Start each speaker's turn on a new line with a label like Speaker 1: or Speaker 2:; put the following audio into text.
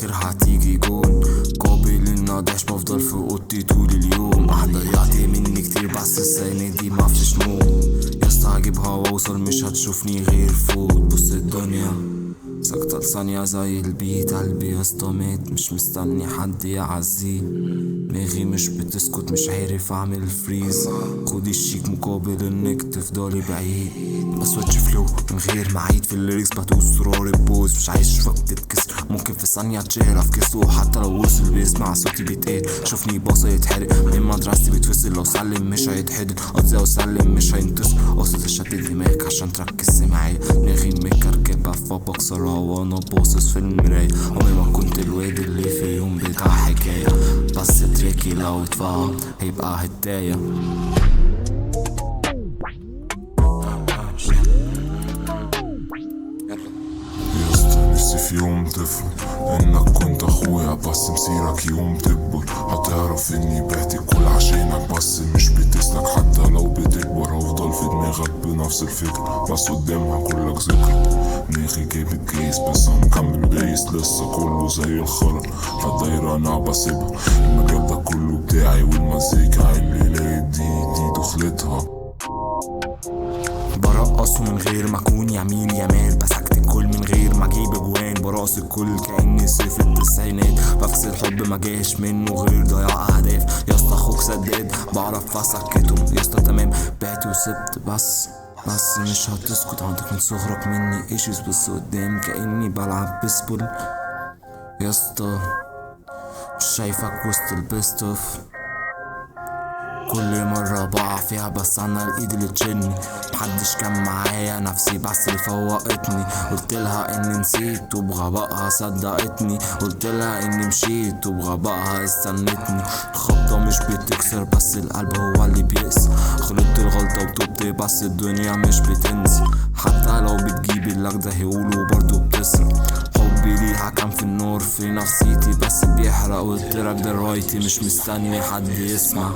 Speaker 1: الاخر هتيجي جون. قابل النضاش بفضل في اوضتي طول اليوم. ضيعت مني كتير بس السنة دي مفيش نوم. ياسطا هجيبها واوصل مش هتشوفني غير فوق. بص الدنيا ساكتة لثانية زي البيت. قلبي ياسطا مات مش مستني حد يعزيه. دماغي مش بتسكت مش عارف اعمل فريز. خدي الشيك مقابل انك تفضلي بعيد. بسويتش فلو من غير معيد في الليركس بدوس زرار البوز. مش عايز اشوفك تتكسر ممكن في ثانية اتشهر افكسه. حتى لو وصل بيسمع صوتي بيتقال. شوفني باصة يتحرق من مدرستي بيتفصل. لو سلم مش هيتحدد قصدي لو سلم مش هينتصر. قاصد اشتت دماغك عشان تركز معايا. دماغي مكركبة فبكسرها وانا باصص في المراية. عمري ما كنت الواد اللي في يوم بتاع حكاية. بس تريكي لو اتفهم هيبقى هداية.
Speaker 2: نفسي في يوم تفهم انك كنت اخويا بس مسيرك يوم تكبر. هتعرف اني بعت كل عشانك بس مش بتسلك. حتى لو بتكبر هفضل في دماغك بنفس الفكرة بس قدامها كلك ذكرى. دماغي جابت كيس بس هنكمل دايس لسه كله زي الخرا. فالدايرة انا بسيبها المجال ده كله بتاعي والمزيكا الليلة دي دخلتها.
Speaker 1: برقصه من غير ما اكون يمين يمال. بسكت الكل من غير ما اجيب اجوان. براس الكل كأني صيف التسعينات. بفكس الحب ما جاش منه غير ضياع اهداف. ياسطا اخوك سداد بعرف اسكتهم. ياسطا تمام بعت وسبت بس مش هتسكت. عندك من صغرك مني ايشوز بس قدام كأني بلعب بيسبول. ياسطا مش شايفك وسط البيست اوف. كل مرة بقع فيها بس انا الايد اللي تشيلني. محدش كان معايا نفسي بس اللي فوقتني. قلتلها اني نسيت وبغبائها صدقتني. قلتلها اني مشيت وبغبائها استنتني. الخبطة مش بتكسر بس القلب هو اللي بيقسى. غلطت الغلطة وتوبت بس الدنيا مش بتنسى. حتى لو بتجيب اللك ده هيقولوا برضو بتسرق. حبي ليها كان في النور في نفسيتي بس بيحرق. قلتلك ده رايتي مش مستني حد يسمع.